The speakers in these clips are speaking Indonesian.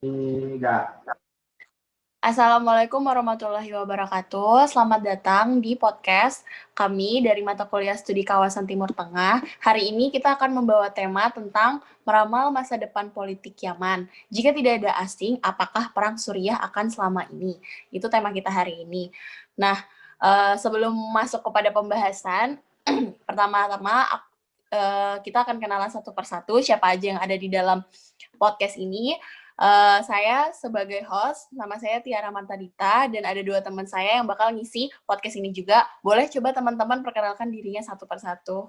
Tiga. Assalamualaikum warahmatullahi wabarakatuh. Selamat datang di podcast kami dari mata kuliah studi kawasan Timur Tengah. Hari ini kita akan membawa tema tentang meramal masa depan politik Yaman. Jika tidak ada asing, apakah perang Suriah akan selama ini? Itu tema kita hari ini. Nah, sebelum masuk kepada pembahasan, pertama-tama kita akan kenalan satu persatu siapa aja yang ada di dalam podcast ini. Saya sebagai host, nama saya Tiara Mantadita, dan ada dua teman saya yang bakal ngisi podcast ini juga. Boleh coba teman-teman perkenalkan dirinya satu persatu.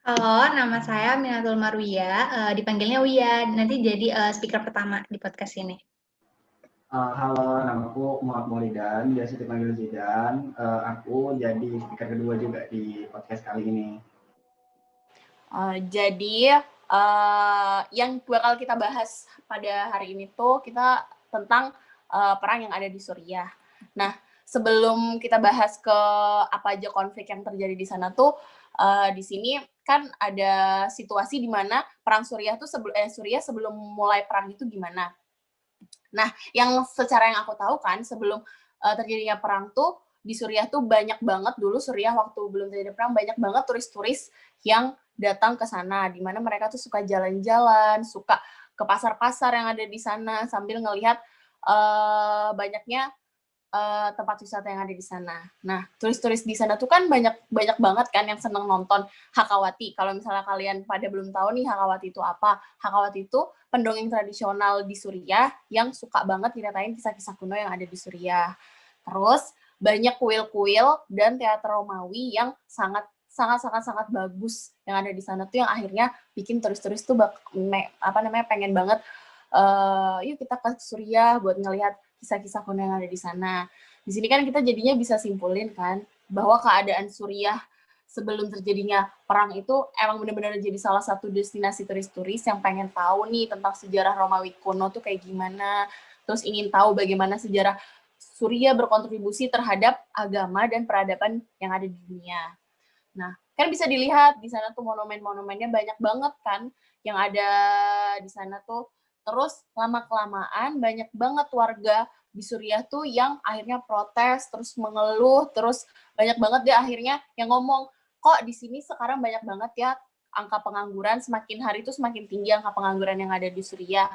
Halo, nama saya Minatul Marwiya, dipanggilnya Wia, nanti jadi speaker pertama di podcast ini. Halo, namaku Muhammad Maulidan, biasa dipanggil Zidan. Aku jadi speaker kedua juga di podcast kali ini. Yang bakal kita bahas pada hari ini tuh kita tentang perang yang ada di Suriah. Nah, sebelum kita bahas ke apa aja konflik yang terjadi di sana tuh, di sini kan ada situasi di mana perang Suriah tuh Suriah sebelum mulai perang itu gimana. Nah, yang secara yang aku tahu kan sebelum terjadinya perang tuh di Suriah tuh banyak banget dulu Suriah waktu belum terjadi perang banyak banget turis-turis yang datang ke sana di mana mereka tuh suka jalan-jalan, suka ke pasar-pasar yang ada di sana sambil ngelihat banyaknya tempat wisata yang ada di sana. Nah, turis-turis di sana tuh kan banyak banget kan yang seneng nonton Hakawati. Kalau misalnya kalian pada belum tahu nih Hakawati itu apa, Hakawati itu pendongeng tradisional di Suriah yang suka banget nyeritain kisah-kisah kuno yang ada di Suriah. Terus banyak kuil-kuil dan teater Romawi yang sangat bagus yang ada di sana tuh yang akhirnya bikin turis-turis tuh pengen banget yuk kita ke Suriah buat ngelihat kisah-kisah kuno yang ada di sana. Di sini kan kita jadinya bisa simpulin kan bahwa keadaan Suriah sebelum terjadinya perang itu emang benar-benar jadi salah satu destinasi turis-turis yang pengen tahu nih tentang sejarah Romawi kuno tuh kayak gimana, terus ingin tahu bagaimana sejarah Suriah berkontribusi terhadap agama dan peradaban yang ada di dunia. Nah, kan bisa dilihat di sana tuh monumen-monumennya banyak banget kan yang ada di sana tuh. Terus lama-kelamaan banyak banget warga di Suriah tuh yang akhirnya protes, terus mengeluh, terus banyak banget deh akhirnya yang ngomong, kok di sini sekarang banyak banget ya angka pengangguran, semakin hari itu semakin tinggi angka pengangguran yang ada di Suriah.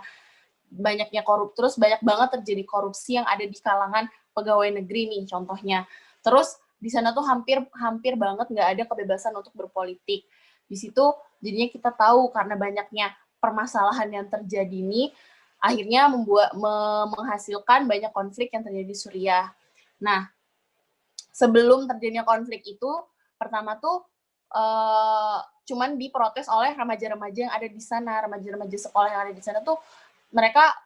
Banyaknya terus banyak banget terjadi korupsi yang ada di kalangan pegawai negeri nih contohnya. Terus di sana tuh hampir banget nggak ada kebebasan untuk berpolitik. Di situ jadinya kita tahu karena banyaknya permasalahan yang terjadi ini akhirnya menghasilkan banyak konflik yang terjadi di Suriah. Nah, sebelum terjadinya konflik itu pertama tuh cuman diprotes oleh remaja-remaja yang ada di sana, remaja-remaja sekolah yang ada di sana tuh mereka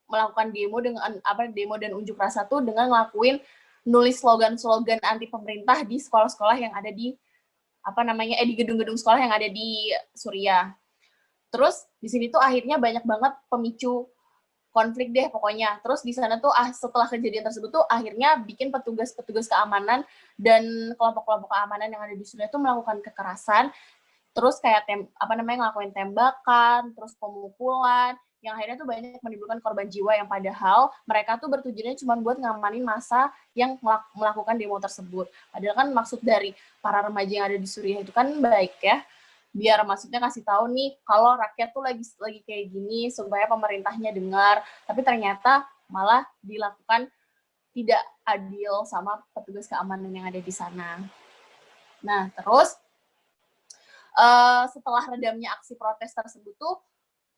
melakukan demo dan unjuk rasa tuh dengan ngelakuin nulis slogan-slogan anti pemerintah di sekolah-sekolah yang ada di di gedung-gedung sekolah yang ada di Suriah. Terus di sini tuh akhirnya banyak banget pemicu konflik deh pokoknya. Terus di sana tuh setelah kejadian tersebut tuh akhirnya bikin petugas keamanan dan kelompok-kelompok keamanan yang ada di Suriah tuh melakukan kekerasan. Terus kayak ngelakuin tembakan, terus pemukulan, yang akhirnya tuh banyak menimbulkan korban jiwa yang padahal mereka tuh bertujuannya cuma buat ngamanin massa yang melakukan demo tersebut. Padahal kan maksud dari para remaja yang ada di Suriah itu kan baik ya, biar maksudnya kasih tahu nih kalau rakyat tuh lagi kayak gini supaya pemerintahnya dengar, tapi ternyata malah dilakukan tidak adil sama petugas keamanan yang ada di sana. Nah, terus setelah redamnya aksi protes tersebut tuh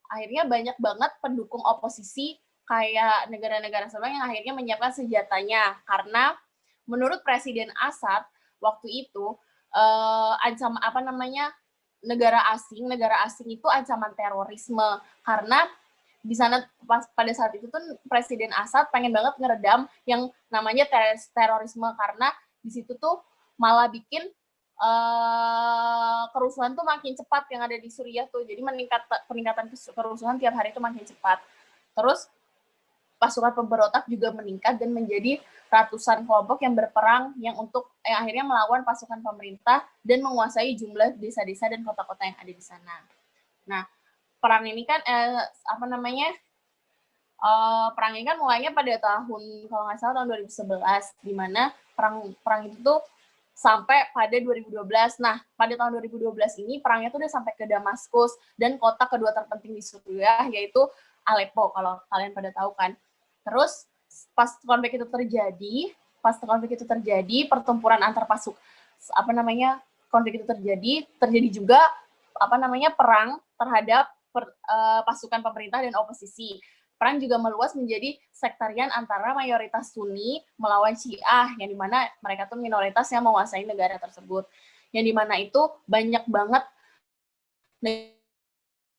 akhirnya banyak banget pendukung oposisi kayak negara-negara sebelumnya yang akhirnya menyiapkan senjatanya karena menurut Presiden Assad waktu itu negara asing itu ancaman terorisme karena di sana pada saat itu tuh Presiden Assad pengen banget ngeredam yang namanya terorisme karena di situ tuh malah bikin kerusuhan tuh makin cepat yang ada di Suriah tuh. Jadi peningkatan kerusuhan tiap hari itu makin cepat. Terus pasukan pemberontak juga meningkat dan menjadi ratusan kelompok yang berperang yang akhirnya melawan pasukan pemerintah dan menguasai jumlah desa-desa dan kota-kota yang ada di sana. Nah, perang ini kan perang ini kan mulainya pada tahun, kalau nggak salah tahun 2011, di mana perang itu tuh sampai pada 2012. Nah, pada tahun 2012 ini perangnya tuh udah sampai ke Damaskus dan kota kedua terpenting di Suriah, yaitu Aleppo, kalau kalian pada tahu kan. Terus pas konflik itu terjadi, pertempuran antar konflik itu terjadi juga perang terhadap pasukan pemerintah dan oposisi. Perang juga meluas menjadi sektarian antara mayoritas Sunni melawan Syiah, yang dimana mereka tuh minoritas yang menguasai negara tersebut. Yang dimana itu banyak banget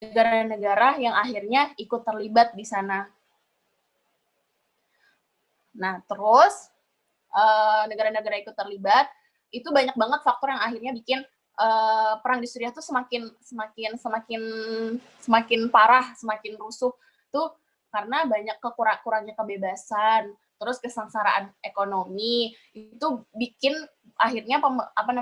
negara-negara yang akhirnya ikut terlibat di sana. Nah, terus negara-negara ikut terlibat, itu banyak banget faktor yang akhirnya bikin perang di Suriah tuh semakin parah, semakin rusuh tuh karena banyak kurangnya kebebasan, terus kesengsaraan ekonomi, itu bikin akhirnya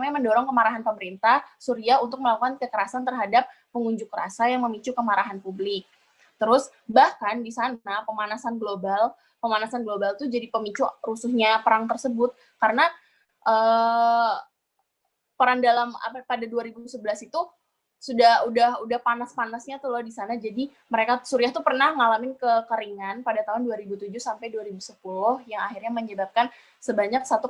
mendorong kemarahan pemerintah Suriah untuk melakukan kekerasan terhadap pengunjuk rasa yang memicu kemarahan publik. Terus bahkan di sana pemanasan global tuh jadi pemicu rusuhnya perang tersebut, karena peran dalam pada 2011 itu udah panas-panasnya tuh loh di sana. Jadi Suriah tuh pernah ngalamin kekeringan pada tahun 2007 sampai 2010 yang akhirnya menyebabkan sebanyak 1,5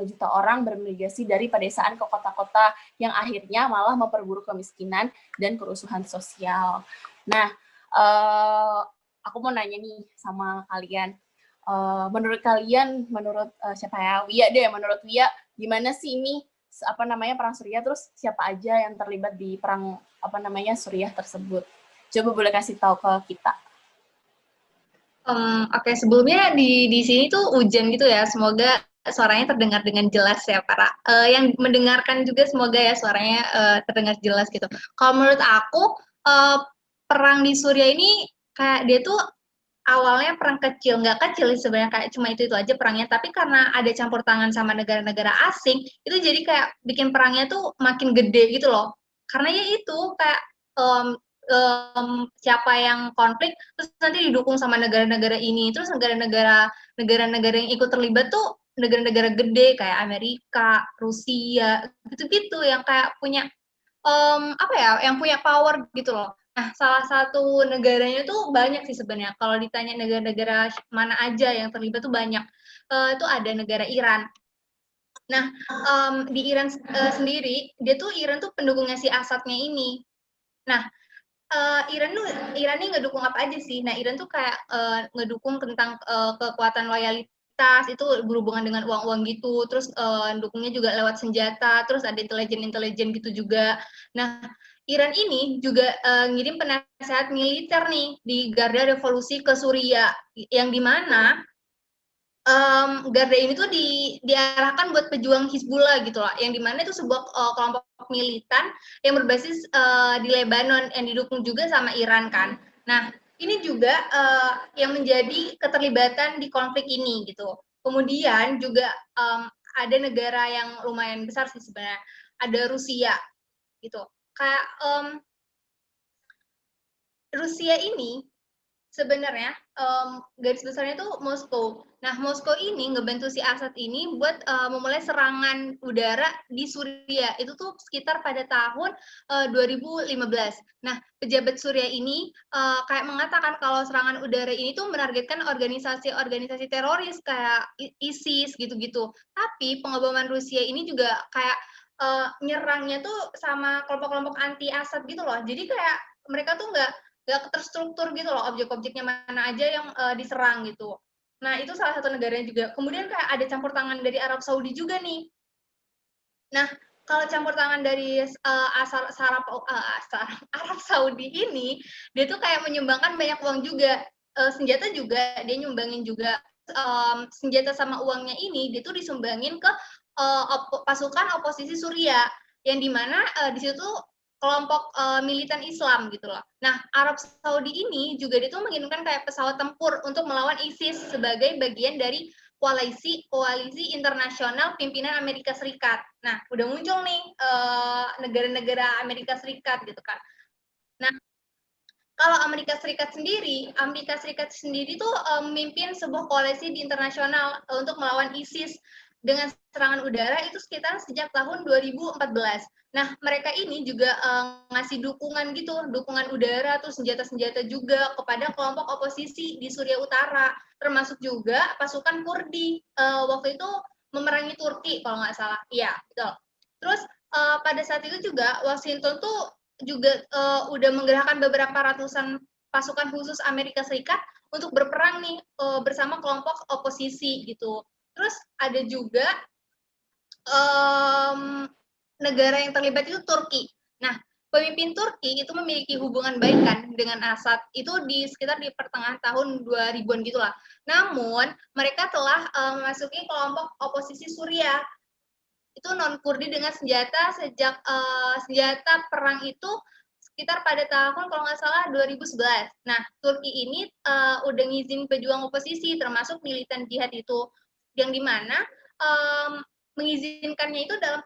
juta orang bermigrasi dari pedesaan ke kota-kota, yang akhirnya malah memperburuk kemiskinan dan kerusuhan sosial. Nah, aku mau nanya nih sama kalian. Menurut kalian, siapa ya? Wia deh, menurut Wia, gimana sih ini perang Suriah, terus siapa aja yang terlibat di perang Suriah tersebut? Coba boleh kasih tahu ke kita. Oke, sebelumnya di sini tuh hujan gitu ya. Semoga suaranya terdengar dengan jelas ya para yang mendengarkan juga, semoga ya suaranya terdengar jelas gitu. Kalau menurut aku perang di Suriah ini kayak dia tuh awalnya perang kecil, nggak kecil sebenarnya, kayak cuma itu aja perangnya, tapi karena ada campur tangan sama negara-negara asing, itu jadi kayak bikin perangnya tuh makin gede gitu loh. Karena ya itu kayak siapa yang konflik, terus nanti didukung sama negara-negara ini, terus negara-negara yang ikut terlibat tuh negara-negara gede kayak Amerika, Rusia, gitu-gitu yang kayak punya yang punya power gitu loh. Nah, salah satu negaranya tuh banyak sih sebenarnya. Kalau ditanya negara-negara mana aja yang terlibat tuh banyak. Itu ada negara Iran. Nah, di Iran sendiri, Iran tuh pendukungnya si Assadnya ini. Nah, Iran ini ngedukung apa aja sih? Nah, Iran tuh kayak ngedukung tentang kekuatan loyalitas, itu berhubungan dengan uang-uang gitu. Terus dukungnya juga lewat senjata, terus ada intelijen gitu juga. Nah, Iran ini juga ngirim penasehat militer nih di Garda Revolusi ke Suriah, yang dimana Garda ini tuh diarahkan buat pejuang Hizbullah gitu lah, yang dimana itu sebuah kelompok militan yang berbasis di Lebanon, yang didukung juga sama Iran kan. Nah, ini juga yang menjadi keterlibatan di konflik ini gitu. Kemudian juga ada negara yang lumayan besar sih sebenarnya, ada Rusia gitu. Kayak Rusia ini sebenarnya garis besarnya itu Moskow. Nah, Moskow ini ngebantu si Assad ini buat memulai serangan udara di Suriah. Itu tuh sekitar pada tahun 2015. Nah, pejabat Suriah ini kayak mengatakan kalau serangan udara ini tuh menargetkan organisasi-organisasi teroris kayak ISIS gitu-gitu. Tapi pengeboman Rusia ini juga kayak nyerangnya tuh sama kelompok-kelompok anti Assad gitu loh. Jadi kayak mereka tuh nggak terstruktur gitu loh, objek-objeknya mana aja yang diserang gitu. Nah, itu salah satu negaranya juga. Kemudian kayak ada campur tangan dari Arab Saudi juga nih. Nah, kalau campur tangan dari Arab Saudi ini, dia tuh kayak menyumbangkan banyak uang juga. Senjata juga, dia nyumbangin juga. Senjata sama uangnya ini, dia tuh disumbangin ke pasukan oposisi Suriah, yang dimana di situ kelompok militan Islam gitu loh. Nah, Arab Saudi ini juga dia tuh mengirimkan kayak pesawat tempur untuk melawan ISIS sebagai bagian dari koalisi internasional pimpinan Amerika Serikat. Nah, udah muncul nih negara-negara Amerika Serikat gitu kan. Nah, Kalau Amerika Serikat sendiri tuh memimpin sebuah koalisi di internasional untuk melawan ISIS dengan serangan udara itu sekitar sejak tahun 2014. Nah, mereka ini juga ngasih dukungan gitu, dukungan udara tuh senjata-senjata juga kepada kelompok oposisi di Suriah Utara, termasuk juga pasukan Kurdi. Waktu itu memerangi Turki kalau nggak salah. Iya, betul. Terus pada saat itu juga Washington tuh juga udah menggerakkan beberapa ratusan pasukan khusus Amerika Serikat untuk berperang nih bersama kelompok oposisi gitu. Terus ada juga negara yang terlibat itu Turki. Nah, pemimpin Turki itu memiliki hubungan baik kan dengan Assad itu di sekitar di pertengahan tahun 2000-an gitulah. Namun mereka telah memasuki kelompok oposisi Suriah itu non Kurdi dengan senjata sejak senjata perang itu sekitar pada tahun kalau nggak salah 2011. Nah, Turki ini udah ngizin pejuang oposisi termasuk militan jihad itu yang dimana mengizinkannya itu dalam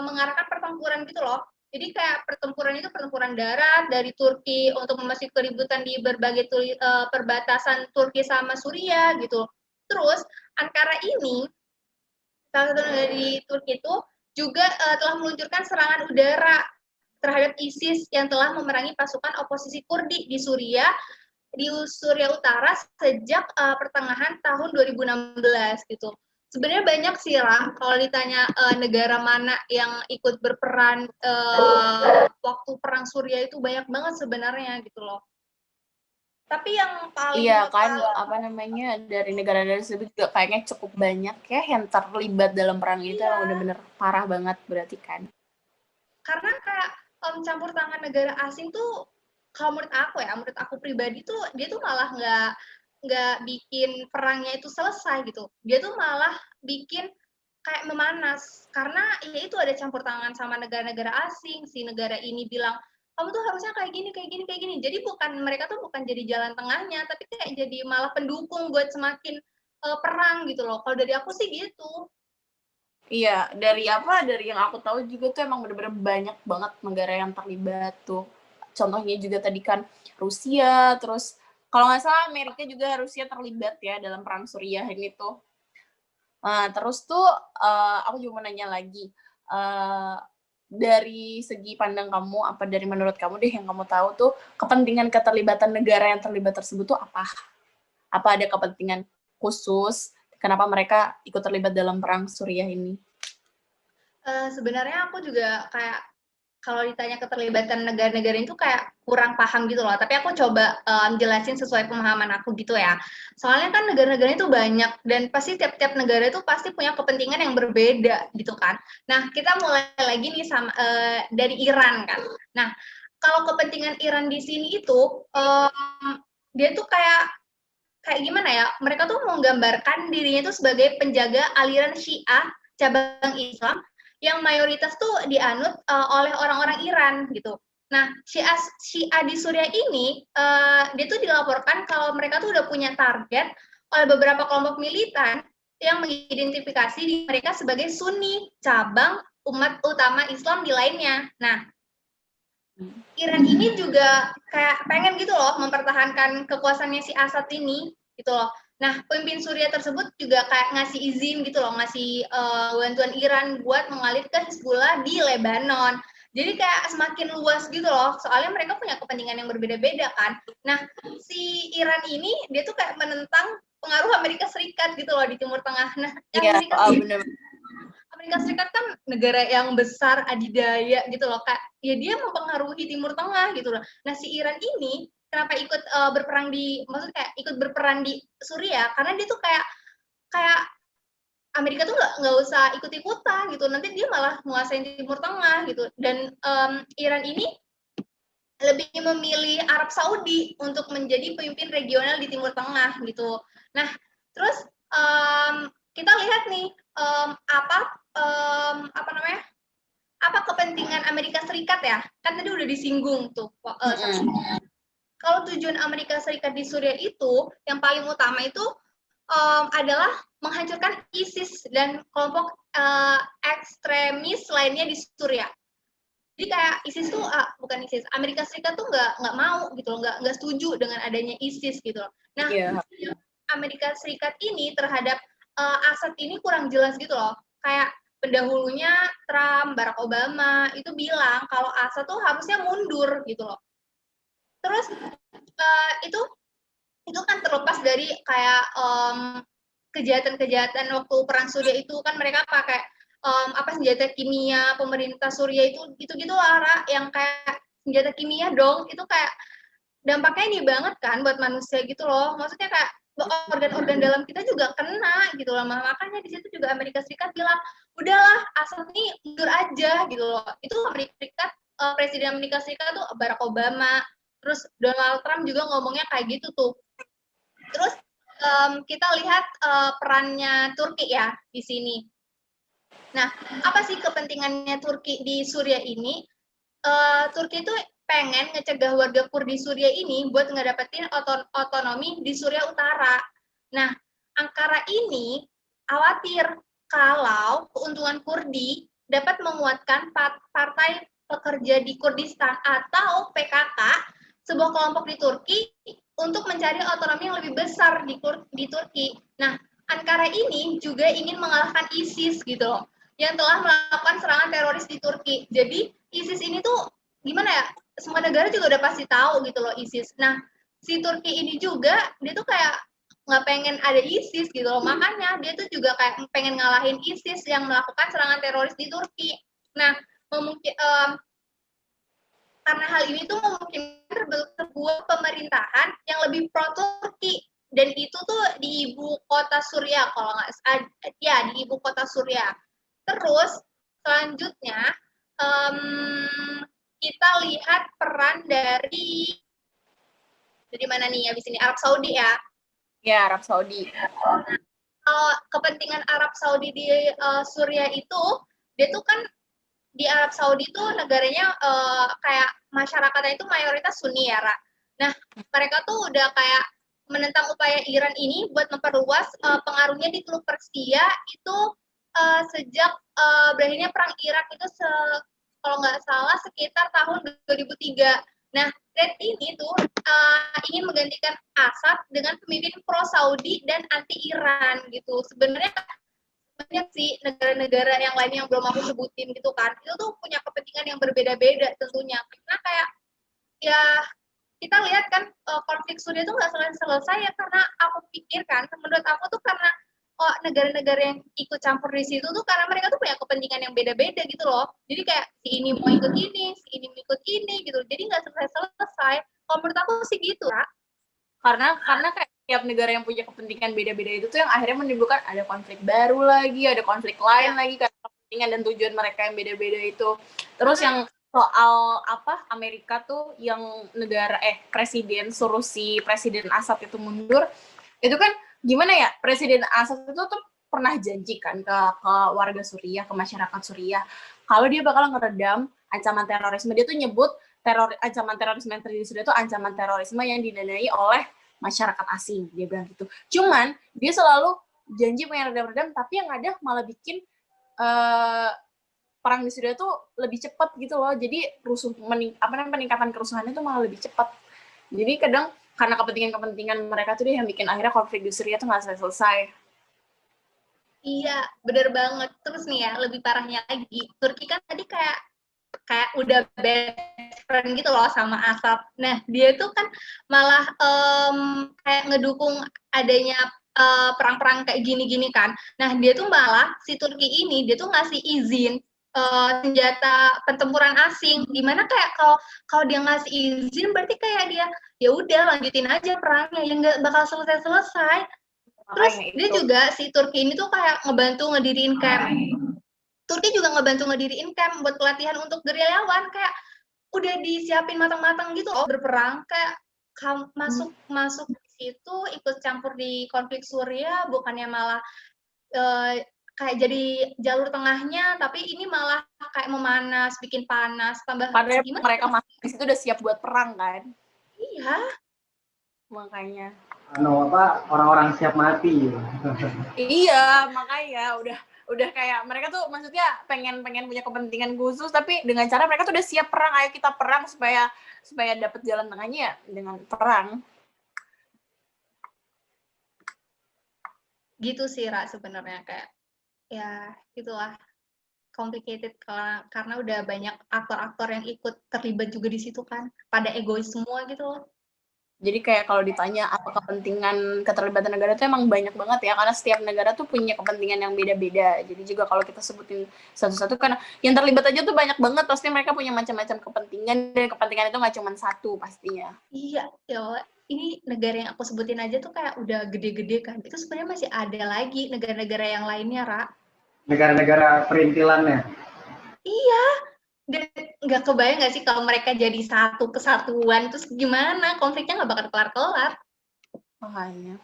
mengarahkan pertempuran gitu loh. Jadi kayak pertempuran itu pertempuran darat dari Turki untuk memasuki keributan di berbagai perbatasan Turki sama Suriah gitu. Terus Ankara ini salah satu negara di Turki itu juga telah meluncurkan serangan udara terhadap ISIS yang telah memerangi pasukan oposisi Kurdi di Suriah Utara sejak pertengahan tahun 2016 gitu. Sebenarnya banyak sih lah kalau ditanya negara mana yang ikut berperan waktu perang Suriah itu banyak banget sebenarnya gitu loh. Tapi yang paling Iya kan, apa namanya, dari negara-negara tersebut juga kayaknya cukup banyak ya yang terlibat dalam perang itu, emang bener-bener parah banget berarti kan. Karena kayak campur tangan negara asing tuh kalau menurut aku pribadi tuh dia tuh malah nggak bikin perangnya itu selesai gitu. Dia tuh malah bikin kayak memanas karena ya itu ada campur tangan sama negara-negara asing. Si negara ini bilang kamu tuh harusnya kayak gini, kayak gini, kayak gini. Jadi mereka tuh bukan jadi jalan tengahnya, tapi kayak jadi malah pendukung buat semakin perang gitu loh. Kalau dari aku sih gitu. Iya, dari yang aku tahu juga tuh emang bener-bener banyak banget negara yang terlibat tuh. Contohnya juga tadi kan Rusia, terus kalau nggak salah Amerika juga Rusia terlibat ya dalam perang Suriah ini tuh. Terus tuh aku juga mau nanya lagi, dari segi pandang kamu, apa dari menurut kamu deh yang kamu tahu tuh kepentingan keterlibatan negara yang terlibat tersebut tuh apa? Apa ada kepentingan khusus kenapa mereka ikut terlibat dalam perang Suriah ini? Sebenarnya aku juga kayak kalau ditanya keterlibatan negara-negara itu kayak kurang paham gitu loh. Tapi aku coba jelasin sesuai pemahaman aku gitu ya. Soalnya kan negara-negara itu banyak dan pasti tiap-tiap negara itu pasti punya kepentingan yang berbeda gitu kan. Nah, kita mulai lagi nih sama dari Iran kan. Nah, kalau kepentingan Iran di sini itu dia tuh kayak gimana ya? Mereka tuh menggambarkan dirinya itu sebagai penjaga aliran Syiah cabang Islam yang mayoritas tuh dianut oleh orang-orang Iran gitu. Nah, Syiah di Suriah ini dia tuh dilaporkan kalau mereka tuh udah punya target oleh beberapa kelompok militan yang mengidentifikasi diri mereka sebagai Sunni, cabang umat utama Islam di lainnya. Nah, Iran ini juga kayak pengen gitu loh mempertahankan kekuasaannya si Assad ini gitu loh. Nah, pemimpin Suriah tersebut juga kayak ngasih izin gitu loh, ngasih bantuan Iran buat mengalir ke Hizbullah di Lebanon. Jadi kayak semakin luas gitu loh, soalnya mereka punya kepentingan yang berbeda-beda kan. Nah, si Iran ini dia tuh kayak menentang pengaruh Amerika Serikat gitu loh di Timur Tengah. Nah, Amerika Serikat kan negara yang besar adidaya gitu loh kak, ya dia mempengaruhi Timur Tengah gitu loh. Nah si Iran ini kenapa ikut maksudnya kayak ikut berperan di Suriah karena dia tuh kayak Amerika tuh nggak usah ikut-ikutan gitu, nanti dia malah menguasai Timur Tengah gitu. Dan Iran ini lebih memilih Arab Saudi untuk menjadi pemimpin regional di Timur Tengah gitu. Nah terus kita lihat nih apa kepentingan Amerika Serikat ya? Kan tadi udah disinggung tuh. Kalau tujuan Amerika Serikat di Suriah itu yang paling utama itu adalah menghancurkan ISIS dan kelompok ekstremis lainnya di Suriah. kayak ISIS tuh bukan ISIS, Amerika Serikat tuh nggak mau gitu loh, nggak setuju dengan adanya ISIS gitu loh. Nah, Amerika Serikat ini terhadap Assad ini kurang jelas gitu loh. Kayak pendahulunya Trump, Barack Obama itu bilang kalau Assad tuh harusnya mundur gitu loh. Terus itu kan terlepas dari kayak kejahatan-kejahatan waktu perang Suriah itu kan mereka pakai senjata kimia, pemerintah Suriah itu gitu-gitu lah, yang kayak senjata kimia dong, itu kayak dampaknya ini banget kan buat manusia gitu loh. Maksudnya kayak organ-organ dalam kita juga kena gitu loh. Makanya di situ juga Amerika Serikat bilang, udahlah Assad nih mundur aja gitu loh. Itu Amerika Serikat, Presiden Amerika Serikat tuh Barack Obama, terus Donald Trump juga ngomongnya kayak gitu tuh. Terus kita lihat perannya Turki ya di sini. Nah, apa sih kepentingannya Turki di Suriah ini? Turki itu pengen ngecegah warga Kurdi Suriah ini buat ngedapetin otonomi di Suriah Utara. Nah, Ankara ini khawatir kalau keuntungan Kurdi dapat menguatkan partai pekerja di Kurdistan atau PKK, sebuah kelompok di Turki, untuk mencari otonomi yang lebih besar di Turki. Nah, Ankara ini juga ingin mengalahkan ISIS gitu loh, yang telah melakukan serangan teroris di Turki. Jadi ISIS ini tuh gimana ya? Semua negara juga udah pasti tahu gitu loh ISIS. Nah, si Turki ini juga dia tuh kayak nggak pengen ada ISIS gitu loh. Makanya dia tuh juga kayak pengen ngalahin ISIS yang melakukan serangan teroris di Turki. Nah, karena hal ini tuh memungkinkan terbentuk sebuah pemerintahan yang lebih pro Turki, dan itu tuh di ibu kota Suriah kalau nggak ya di ibu kota Suriah. Terus selanjutnya kita lihat peran dari mana nih abis ini, Arab Saudi ya. Ya, Arab Saudi. Kalau kepentingan Arab Saudi di Suriah itu, dia tuh kan di Arab Saudi itu negaranya kayak masyarakatnya itu mayoritas Sunni ya, Ra. Nah, mereka tuh udah kayak menentang upaya Iran ini buat memperluas pengaruhnya di Teluk Persia itu sejak berakhirnya perang Irak itu kalau nggak salah sekitar tahun 2003. Nah, Red ini tuh ingin menggantikan Assad dengan pemimpin pro Saudi dan anti Iran gitu. Sebenarnya banyak sih negara-negara yang lain yang belum aku sebutin gitu kan, itu tuh punya kepentingan yang berbeda-beda tentunya, karena kayak ya kita lihat kan konflik Suriah itu nggak selesai ya, karena aku pikir kan, menurut aku tuh karena negara-negara yang ikut campur di situ tuh karena mereka tuh punya kepentingan yang beda-beda gitu loh, jadi kayak si ini mau ikut ini, si ini mau ikut ini gitu, jadi nggak selesai. Kalau menurut aku sih gitu, Ra. Karena kayak tiap negara yang punya kepentingan beda-beda itu tuh yang akhirnya menimbulkan ada konflik baru lagi, ada konflik lain lagi karena kepentingan dan tujuan mereka yang beda-beda itu. Terus yang soal Amerika tuh yang negara presiden suruh si Presiden Assad itu mundur, itu kan gimana ya, Presiden Assad itu tuh pernah janjikan ke warga Suriah, ke masyarakat Suriah, kalau dia bakal ngeredam ancaman terorisme. Dia tuh nyebut ancaman terorisme yang terjadi sudah itu ancaman terorisme yang didanai oleh masyarakat asing, dia bilang gitu. Cuman dia selalu janji pengen redam-redam, tapi yang ada malah bikin perang di Suriah tuh lebih cepat gitu loh. Jadi peningkatan kerusuhannya tuh malah lebih cepat. Jadi kadang karena kepentingan mereka tuh dia yang bikin akhirnya konflik di Suriah tuh nggak selesai. Iya, bener banget. Terus nih ya, lebih parahnya lagi, Turki kan tadi kayak udah best friend gitu loh sama Assad. Nah, dia tuh kan malah kayak ngedukung adanya perang-perang kayak gini-gini kan. Nah, dia tuh malah si Turki ini dia tuh ngasih izin senjata pertempuran asing. Dimana kayak kalau dia ngasih izin berarti kayak dia ya udah lanjutin aja perangnya, yang nggak bakal selesai. Terus dia juga si Turki ini tuh kayak ngebantu ngediriin camp. Turki juga ngebantu ngediriin camp buat pelatihan untuk gerilyawan, kayak udah disiapin matang-matang gitu loh berperang, kayak masuk di situ ikut campur di konflik Suriah, bukannya malah kayak jadi jalur tengahnya, tapi ini malah kayak memanas, bikin panas, tambah padahal mereka masuk di situ udah siap buat perang kan. Iya, makanya orang-orang siap mati. Iya, makanya udah kayak mereka tuh maksudnya pengen punya kepentingan khusus, tapi dengan cara mereka tuh udah siap perang, ayo kita perang supaya dapat jalan tengahnya ya dengan perang. Gitu sih Ra sebenarnya, kayak ya gitulah, complicated karena udah banyak aktor-aktor yang ikut terlibat juga di situ kan, pada egois semua gitu loh. Jadi kayak kalau ditanya apa kepentingan keterlibatan negara itu emang banyak banget ya, karena setiap negara tuh punya kepentingan yang beda-beda. Jadi juga kalau kita sebutin satu-satu, karena yang terlibat aja tuh banyak banget, pasti mereka punya macam-macam kepentingan, dan kepentingan itu nggak cuma satu pastinya. Iya, ya Allah. Ini negara yang aku sebutin aja tuh kayak udah gede-gede kan. Itu sebenarnya masih ada lagi negara-negara yang lainnya, Ra. Negara-negara perintilannya. Iya, dan nggak kebayang nggak sih kalau mereka jadi satu kesatuan, terus gimana? Konfliknya nggak bakal kelar-kelar. Makanya.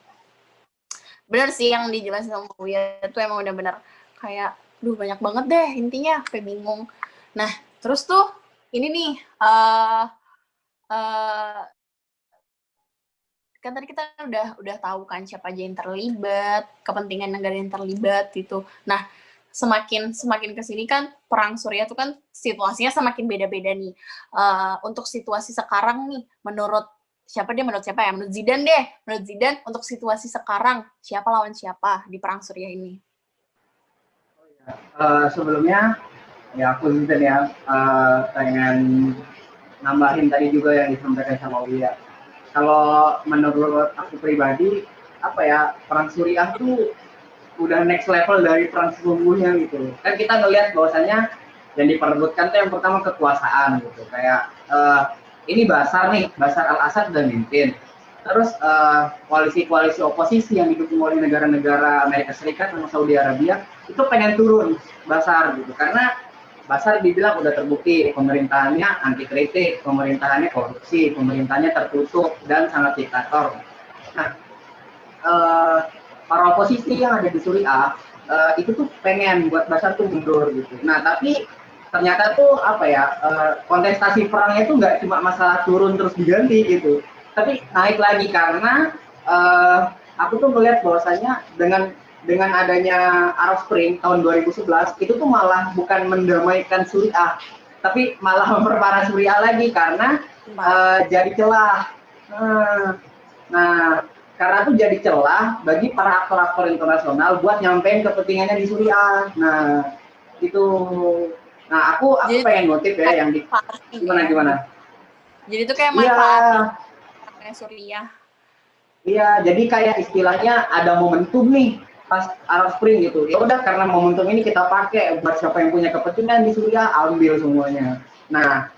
Bener sih yang dijelasin sama Wia itu emang udah bener. Kayak, banyak banget deh intinya, kayak bingung. Nah, terus tuh, ini nih, kan tadi kita udah tahu kan siapa aja yang terlibat, kepentingan negara yang terlibat gitu. Nah, semakin kesini kan perang Suriah itu kan situasinya semakin beda-beda nih. Untuk situasi sekarang nih, menurut siapa ya? Menurut Zidan deh. Menurut Zidan, untuk situasi sekarang, siapa lawan siapa di perang Suriah ini? Sebelumnya, ya aku Zidan ya, pengen nambahin tadi juga yang disampaikan sama Wia. Kalau menurut aku pribadi, apa ya, perang Suriah itu udah next level dari perang sesungguhnya gitu. Kan kita ngelihat bahwasanya yang diperebutkan tuh yang pertama kekuasaan gitu. Kayak ini Bashar al-Assad udah mimpin. Terus koalisi-koalisi oposisi yang didukung oleh negara-negara Amerika Serikat sama Saudi Arabia itu pengen turun Bashar gitu. Karena Bashar dibilang udah terbukti pemerintahannya anti kritik, pemerintahannya korupsi, pemerintahannya tertutup dan sangat diktator. Nah, para oposisi yang ada di Suriah itu tuh pengen buat Bashar tuh mundur gitu. Nah, tapi ternyata tuh apa ya, kontestasi perangnya tuh nggak cuma masalah turun terus diganti gitu, tapi naik lagi karena aku tuh melihat bahwasanya dengan adanya Arab Spring tahun 2011 itu tuh malah bukan mendamaikan Suriah, tapi malah memperparah Suriah lagi karena jadi celah. Nah, karena itu jadi celah bagi para aktor-aktor internasional buat nyampein kepentingannya di Suriah. Nah, itu. Nah, aku Jadi, pengen motif ya yang di gimana? Jadi itu kayak manfaat Suriah. Iya, jadi kayak istilahnya ada momentum nih pas Arab Spring gitu. Ya udah, karena momentum ini kita pakai buat siapa yang punya kepentingan di Suriah, ambil semuanya. Nah,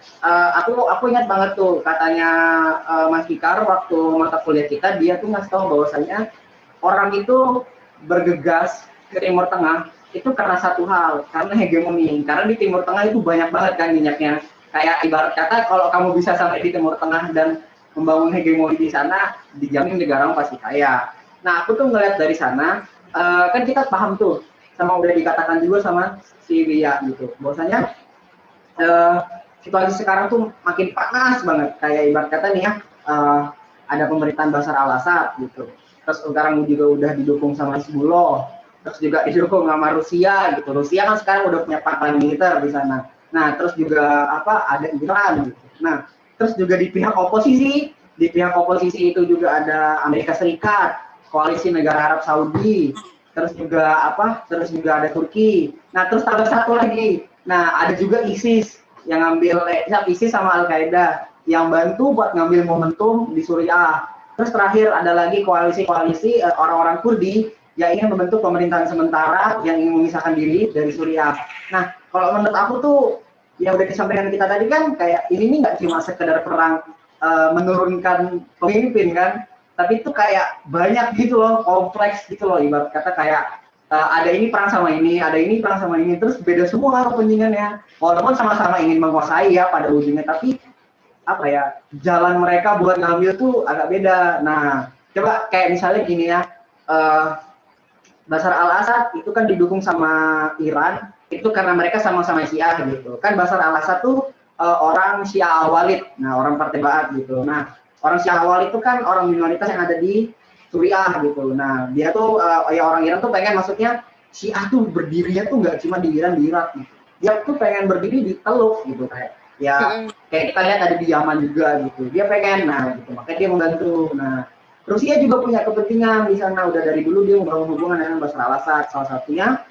aku ingat banget tuh katanya Mas Fikar waktu mata kuliah kita, dia tuh ngasih tahu bahwasanya orang itu bergegas ke Timur Tengah itu karena satu hal, karena hegemoni. Karena di Timur Tengah itu banyak banget kan minyaknya. Kayak ibarat kata kalau kamu bisa sampai di Timur Tengah dan membangun hegemoni di sana, dijamin negara pasti kaya. Nah, aku tuh ngeliat dari sana, kan kita paham tuh, sama udah dikatakan juga sama si Ria gitu, bahwasanya situasi sekarang tuh makin panas banget. Kayak ibarat kata nih ya, ada pemerintahan Bashar al-Assad gitu. Terus sekarang juga udah didukung sama Hizbullah, terus juga didukung sama Rusia gitu. Rusia kan sekarang udah punya pangkalan militer di sana. Nah, terus juga ada Iran gitu. Nah, terus juga di pihak oposisi itu juga ada Amerika Serikat, koalisi negara Arab Saudi, terus juga ada Turki. Nah, terus tambah satu lagi. Nah, ada juga ISIS yang ngambil ISIS sama Al-Qaeda yang bantu buat ngambil momentum di Suriah. Terus terakhir ada lagi koalisi orang-orang Kurdi yang ingin membentuk pemerintahan sementara yang ingin memisahkan diri dari Suriah. Nah, kalau menurut aku tuh yang udah disampaikan kita tadi kan kayak ini nggak cuma sekedar perang menurunkan pemimpin kan, tapi itu kayak banyak gitu loh, kompleks gitu loh, ibarat kata kayak ada ini perang sama ini, ada ini perang sama ini, terus beda semua kepentingannya, walaupun sama-sama ingin menguasai ya pada ujungnya, tapi apa ya, jalan mereka buat ngambil tuh agak beda. Nah, coba kayak misalnya gini ya, Bashar al-Assad itu kan didukung sama Iran, itu karena mereka sama-sama Syiah gitu. Kan Bashar al-Assad tuh orang Syiah Al-Walid, nah orang Partai Ba'ath gitu. Nah, orang Syiah Al-Walid itu kan orang minoritas yang ada di Suriah gitu. Nah, dia tuh ya orang Iran tuh pengen maksudnya Syiah tuh berdirinya tuh nggak cuma di Iran, di Irak gitu. Dia tuh pengen berdiri di Teluk gitu kayak kita lihat ada di Yaman juga gitu. Dia pengen, nah gitu, makanya dia membantu. Nah, Rusia juga punya kepentingan di sana, udah dari dulu dia membangun hubungan dengan Bashar al-Assad, salah satunya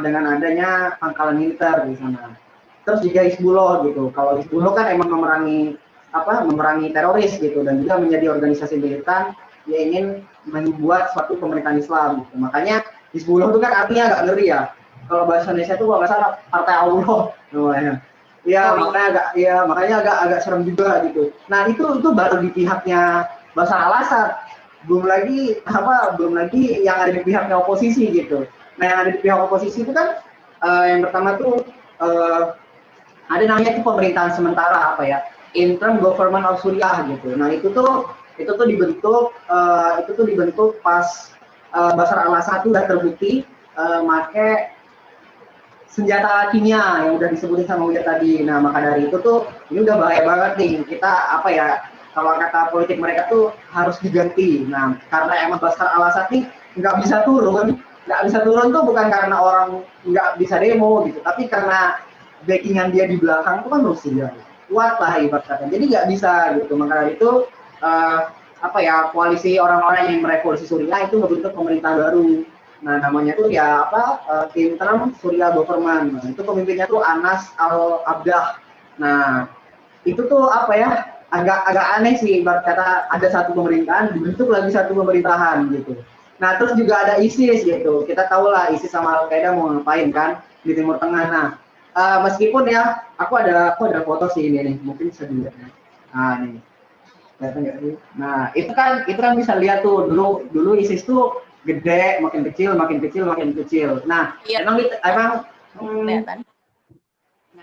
dengan adanya pangkalan militer di sana. Terus juga Hizbullah gitu. Kalau Hizbullah kan emang memerangi teroris gitu, dan juga menjadi organisasi militan yang ingin membuat suatu pemerintahan Islam gitu. Makanya Hizbullah itu kan artinya agak ngeri ya. Kalau bahasa Indonesia itu kalau nggak salah Partai Allah namanya. Iya, makanya agak serem juga gitu. Nah, itu baru di pihaknya Bashar al-Assad. Belum lagi yang ada di pihaknya oposisi gitu. Nah, yang ada di pihak oposisi itu kan yang pertama tuh ada namanya itu pemerintahan sementara Interim Government of Suriah gitu. Nah, itu tuh dibentuk pas Bashar al-Assad itu udah terbukti make senjata kimia yang udah disebutin sama Uya tadi. Nah, maka dari itu tuh ini udah bahaya banget nih. Kita kalau kata politik mereka tuh harus diganti. Nah, karena emang Bashar al-Assad nih nggak bisa turun tuh bukan karena orang nggak bisa demo gitu, tapi karena backingan dia di belakang itu kan Rusia. Kuat lah ibaratnya. Jadi nggak bisa gitu. Maka dari itu koalisi orang-orang yang merevolusi Suriah itu membentuk pemerintah baru. Nah, namanya tuh Interim Suriah Government. Nah, itu pemimpinnya tuh Anas al-Abdah. Nah, itu tuh agak aneh sih, ibarat kata ada satu pemerintahan dibentuk lagi satu pemerintahan gitu. Nah, terus juga ada ISIS gitu. Kita tahu lah ISIS sama Al-Qaeda mau ngapain kan di Timur Tengah. Nah, meskipun ya aku ada foto sih ini nih, mungkin bisa dilihat ya. Nah, nih. Nah, itu kan bisa lihat tuh dulu ISIS tuh gede, makin kecil. Nah,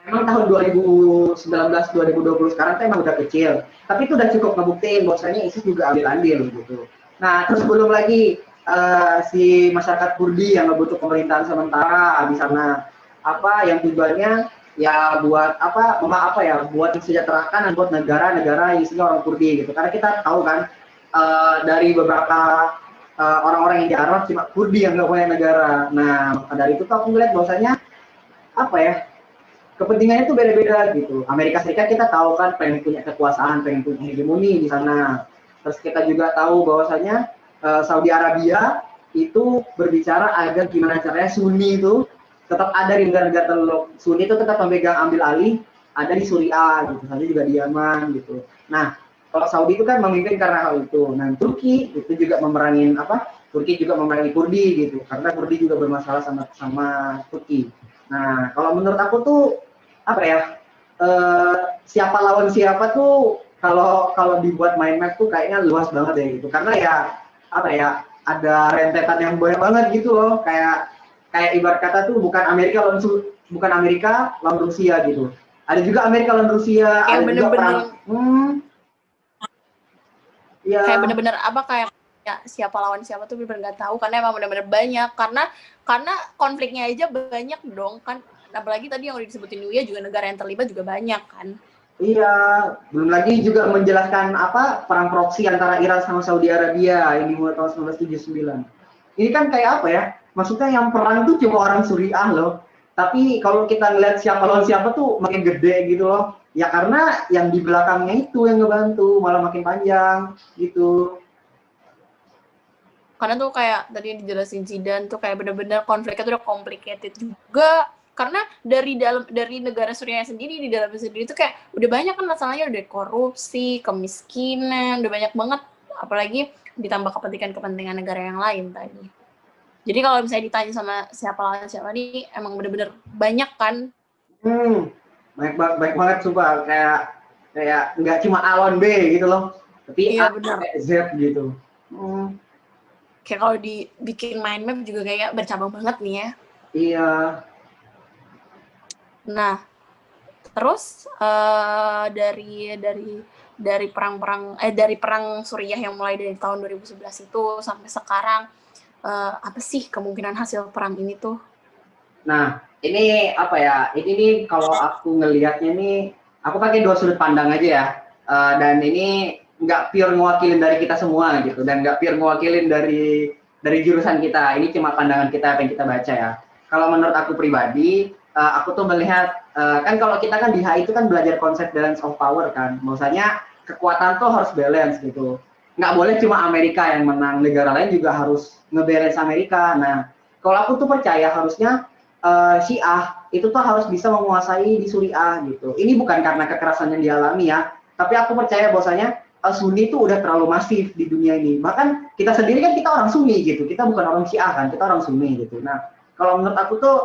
emang tahun 2019 2020 sekarang tuh emang udah kecil. Tapi itu udah cukup ngebuktiin bahwasanya ISIS juga ambil andil gitu. Nah, terus belum lagi si masyarakat Kurdi yang ngebutuh pemerintahan sementara di sana yang tujuannya ya buat buat mensejahterakan buat negara-negara yang isinya orang Kurdi gitu. Karena kita tahu kan dari beberapa orang-orang yang di Arab cuma Kurdi yang nggak punya negara. Nah, dari itu tuh aku ngeliat bahwasanya kepentingannya itu beda-beda gitu. Amerika Serikat kita tahu kan pengen punya kekuasaan, pengen punya hegemoni di sana. Terus kita juga tahu bahwasanya Saudi Arabia itu berbicara agar gimana caranya Sunni itu tetap ada di negara-negara Teluk. Sunni itu tetap memegang ambil alih ada di Suriah gitu, ada juga di Yaman gitu. Nah, kalau Saudi itu kan memimpin karena hal itu. Nah, Turki itu juga memerangi Kurdi gitu, karena Kurdi juga bermasalah sama Turki. Nah, kalau menurut aku tuh siapa lawan siapa tuh kalau dibuat mind map tuh kayaknya luas banget ya gitu. Karena ada rentetan yang banyak banget gitu loh, kayak ibarat kata tuh bukan Amerika lawan Rusia gitu. Ada juga Amerika lawan Rusia, kayak ada juga perang. Kayak bener-bener ya, siapa lawan siapa tuh bener nggak tahu, karena emang bener-bener banyak, karena konfliknya aja banyak dong kan, apalagi tadi yang udah disebutin Uya juga negara yang terlibat juga banyak kan. Iya, belum lagi juga menjelaskan perang proksi antara Iran sama Saudi Arabia yang dimulai tahun 1979. Ini kan kayak maksudnya yang perang itu cuma orang Suriah loh, tapi kalau kita ngeliat siapa lawan siapa tuh makin gede gitu loh. Ya karena yang di belakangnya itu yang ngebantu malah makin panjang gitu. Karena tuh kayak tadi yang dijelasin Zidan tuh kayak bener-bener konfliknya tuh udah complicated juga, karena dari negara Suriah sendiri, di dalamnya sendiri tuh kayak udah banyak kan masalahnya, udah korupsi, kemiskinan, udah banyak banget, apalagi ditambah kepentingan negara yang lain tadi. Jadi kalau misalnya ditanya sama siapa lawan siapa nih, emang bener-bener banyak kan. Banyak banget sumpah, kayak nggak cuma A lawan B gitu loh, tapi iya, A sampai Z gitu. Kayak kalau dibikin mind map juga kayak bercabang banget nih ya. Iya. Nah, terus dari perang Suriah yang mulai dari tahun 2011 itu sampai sekarang, apa sih kemungkinan hasil perang ini tuh? Nah, ini ini nih kalau aku ngelihatnya nih, aku pakai dua sudut pandang aja ya, dan ini nggak pure mewakilin dari kita semua gitu, dan nggak pure mewakilin dari dari jurusan kita. Ini cuma pandangan kita apa yang kita baca ya. Kalau menurut aku pribadi, aku tuh melihat kan kalau kita kan di HI itu kan belajar konsep balance of power kan. Maksudnya kekuatan tuh harus balance gitu. Nggak boleh cuma Amerika yang menang, negara lain juga harus ngebalance Amerika. Nah, kalau aku tuh percaya harusnya Syiah itu tuh harus bisa menguasai di Suriah gitu. Ini bukan karena kekerasan yang dialami ya, tapi aku percaya bahwasanya Sunni itu udah terlalu masif di dunia ini. Bahkan kita sendiri kan kita orang Sunni gitu, kita bukan orang Syiah kan, kita orang Sunni gitu. Nah, kalau menurut aku tuh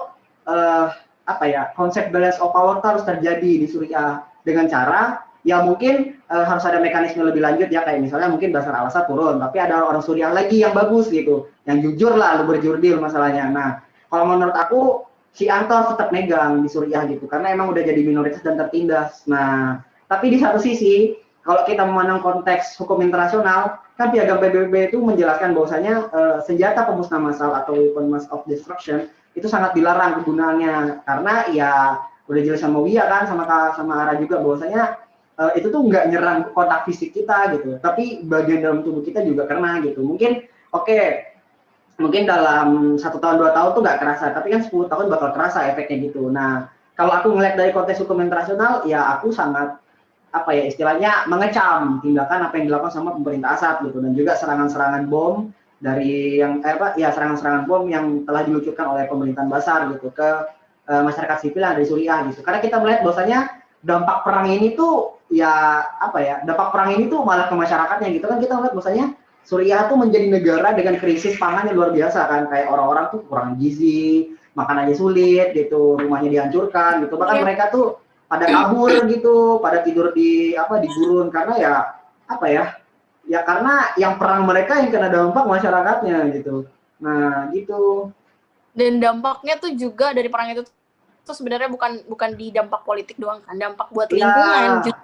apa ya, konsep balance of power tuh harus terjadi di Suriah dengan cara ya mungkin harus ada mekanisme lebih lanjut ya, kayak misalnya mungkin Bashar al-Assad turun, tapi ada orang Suriah lagi yang bagus gitu, yang jujur lah, lu berjurdil masalahnya. Nah, kalau menurut aku si Anto harus tetap megang di Suriah gitu, karena emang udah jadi minoritas dan tertindas. Nah, tapi di satu sisi, kalau kita memandang konteks hukum internasional, kan Piagam PBB itu menjelaskan bahwasanya senjata pemusnah massal atau weapon mass of destruction itu sangat dilarang kegunaannya, karena ya udah jelas sama Wia kan, sama Ara juga bahwasanya itu tuh nggak nyerang kontak fisik kita gitu, tapi bagian dalam tubuh kita juga kena gitu. Mungkin mungkin dalam 1 tahun 2 tahun tuh nggak kerasa, tapi kan 10 tahun bakal kerasa efeknya gitu. Nah, kalau aku ngeliat dari konteks hukum internasional, ya aku sangat apa ya istilahnya mengecam tindakan apa yang dilakukan sama pemerintah Assad gitu, dan juga serangan-serangan bom dari yang serangan-serangan bom yang telah diluncurkan oleh pemerintahan Bashar gitu ke masyarakat sipil yang ada di Suriah gitu. Karena kita melihat bahwasanya dampak perang ini tuh ya apa ya, dampak perang ini tuh malah ke masyarakatnya gitu kan. Kita melihat bahwasanya Suriah tuh menjadi negara dengan krisis pangan yang luar biasa kan, kayak orang-orang tuh kurang gizi, makanannya sulit gitu, rumahnya dihancurkan gitu, bahkan mereka tuh pada kabur gitu, pada tidur di gurun, karena ya apa ya karena yang perang mereka yang kena dampak masyarakatnya gitu. Nah gitu. Dan dampaknya tuh juga dari perang itu tuh sebenarnya bukan di dampak politik doang kan, dampak buat lingkungan juga.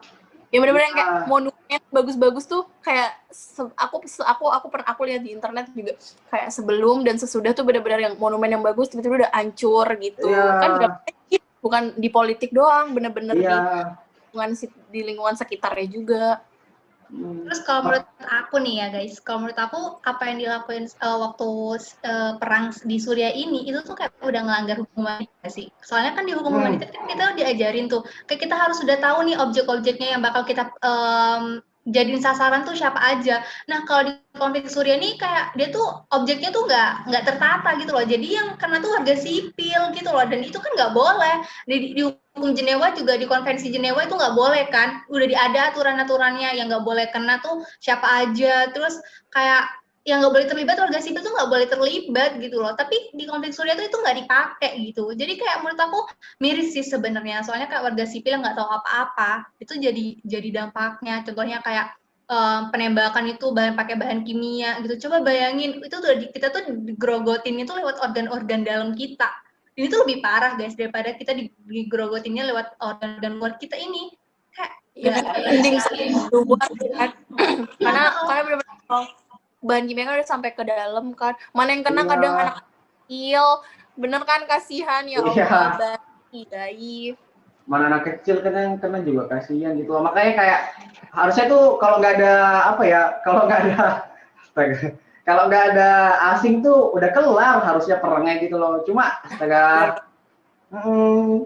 Ya benar-benar kayak monumen bagus-bagus tuh kayak aku lihat di internet juga kayak sebelum dan sesudah tuh benar-benar yang monumen yang bagus tiba-tiba udah hancur gitu. Kan bukan di politik doang, benar-benar di lingkungan sekitarnya juga. Terus kalau menurut aku nih ya guys, kalau menurut aku apa yang dilakuin waktu perang di Suriah ini itu tuh kayak udah ngelanggar hukum humaniter sih. Soalnya kan di hukum humaniter kan kita diajarin tuh, kayak kita harus sudah tahu nih objek-objeknya yang bakal kita jadiin sasaran tuh siapa aja. Nah kalau di konflik Suriah ini kayak dia tuh objeknya tuh nggak tertata gitu loh. Jadi yang kena tuh warga sipil gitu loh, dan itu kan nggak boleh. Di hukum Jenewa juga, di konvensi Jenewa itu nggak boleh kan, udah ada aturan-aturannya yang nggak boleh kena tuh siapa aja. Terus kayak yang nggak boleh terlibat warga sipil tuh nggak boleh terlibat gitu loh, tapi di konflik Suriah tuh itu nggak dipakai gitu. Jadi kayak menurut aku miris sih sebenarnya, soalnya kayak warga sipil yang nggak tahu apa-apa itu jadi dampaknya. Contohnya kayak penembakan itu pakai bahan kimia gitu. Coba bayangin itu tuh kita tuh digrogotin itu lewat organ-organ dalam kita. Ini tuh lebih parah guys daripada kita digrogotinnya lewat organ luar kita ini. Kayak ya mending luar kan. karena benar-benar bahan kimia kan udah sampai ke dalam kan. Mana yang kena kadang anak kecil. Bener kan, kasihan ya Allah, bayi. Mana anak kecil kena juga kasihan gitu. Makanya kayak harusnya tuh kalau nggak ada asing tuh udah kelar harusnya perangnya gitu loh. Cuma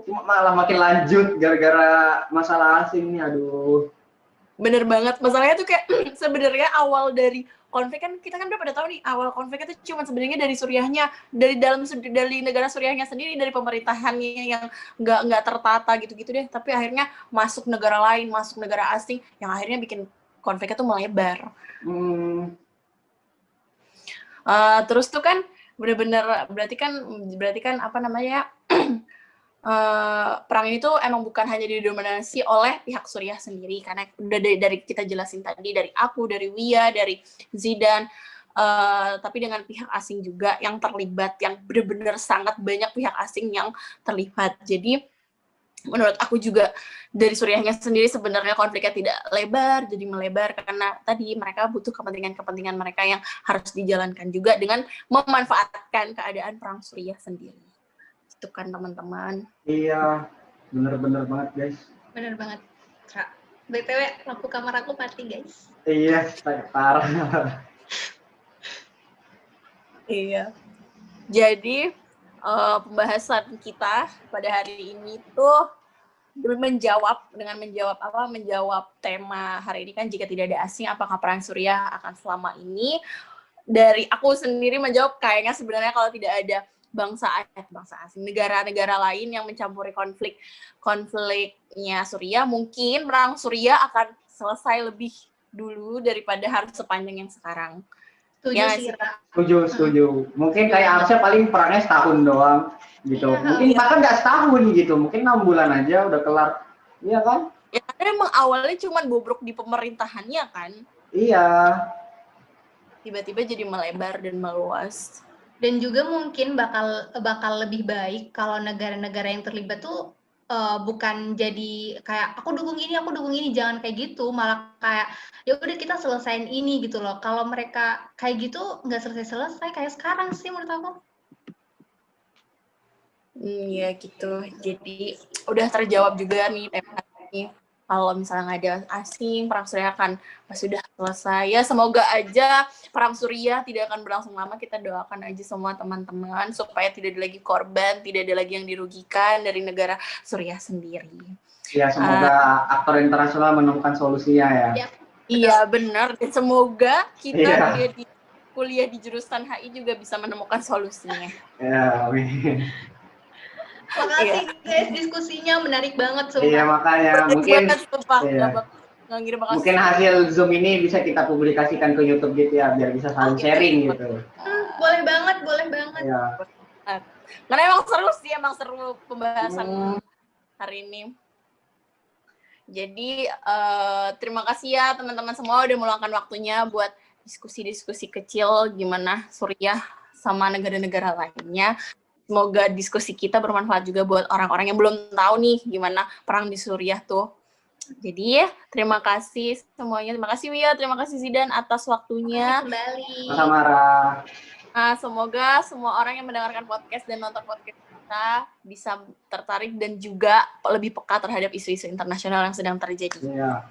cuma malah makin lanjut gara-gara masalah asing nih, aduh. Bener banget, masalahnya tuh kayak sebenarnya awal dari konflik kan kita kan udah pada tahu nih, awal konfliknya tuh cuma sebenarnya dari Suriahnya, dari negara Suriahnya sendiri, dari pemerintahannya yang nggak tertata gitu-gitu deh, tapi akhirnya masuk negara lain, masuk negara asing, yang akhirnya bikin konfliknya tuh melebar. Terus tuh kan bener-bener berarti kan apa namanya perang ini tuh emang bukan hanya didominasi oleh pihak Suriah sendiri, karena udah dari kita jelasin tadi, dari aku, dari Wia, dari Zidan, tapi dengan pihak asing juga yang terlibat, yang benar-benar sangat banyak pihak asing yang terlibat. Jadi menurut aku juga dari Suriahnya sendiri sebenarnya konfliknya tidak lebar, jadi melebar karena tadi mereka butuh kepentingan mereka yang harus dijalankan juga dengan memanfaatkan keadaan perang Suriah sendiri. Itu kan teman-teman. Iya, bener banget guys. Bener banget, Kak. BTW lampu kamar aku mati guys. Iya, parah. Iya. Jadi pembahasan kita pada hari ini tuh menjawab tema hari ini kan, jika tidak ada asing apakah perang Suriah akan selama ini. Dari aku sendiri menjawab kayaknya sebenarnya kalau tidak ada bangsa asing, negara-negara lain yang mencampuri konfliknya Suriah, mungkin perang Suriah akan selesai lebih dulu daripada harus sepanjang yang sekarang. Setuju Ya, sih, Ra. Setuju. Mungkin kayak harusnya paling perangnya setahun doang gitu. Iya, Mungkin bahkan nggak setahun gitu, mungkin 6 bulan aja udah kelar. Iya kan? Ya, karena emang awalnya cuma bobrok di pemerintahannya kan, Iya. tiba-tiba jadi melebar dan meluas. Dan juga mungkin bakal lebih baik kalau negara-negara yang terlibat tuh bukan jadi kayak aku dukung ini, jangan kayak gitu, malah kayak ya udah kita selesain ini gitu loh. Kalau mereka kayak gitu nggak selesai-selesai kayak sekarang sih menurut aku. Ya gitu. Jadi udah terjawab juga nih tema ini. Kalau misalnya nggak ada asing, perang Suriah akan sudah selesai. Ya semoga aja perang Suriah tidak akan berlangsung lama. Kita doakan aja semua teman-teman supaya tidak ada lagi korban, tidak ada lagi yang dirugikan dari negara Suriah sendiri. Ya semoga aktor internasional menemukan solusinya ya. Iya benar. Dan semoga kita Iya. kuliah di jurusan HI juga bisa menemukan solusinya. Ya, amin. Makasih guys, diskusinya menarik banget sumpah. Iya makanya mungkin mungkin hasil Zoom ini bisa kita publikasikan ke YouTube gitu ya, biar bisa saling sharing gitu. Boleh banget. Ya. Karena emang seru pembahasan hari ini. Jadi terima kasih ya teman-teman semua udah meluangkan waktunya buat diskusi-diskusi kecil gimana Suriah sama negara-negara lainnya. Semoga diskusi kita bermanfaat juga buat orang-orang yang belum tahu nih gimana perang di Suriah tuh. Jadi terima kasih semuanya. Terima kasih Wia, terima kasih Zidan atas waktunya. Kembali. Sama Ra. Semoga semua orang yang mendengarkan podcast dan nonton podcast kita bisa tertarik dan juga lebih peka terhadap isu-isu internasional yang sedang terjadi. Iya.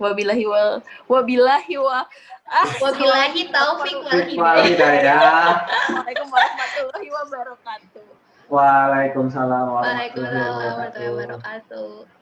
Wabillahi taufik wal hidayah. Waalaikumsalam warahmatullahi wabarakatuh. Waalaikumsalam warahmatullahi wabarakatuh.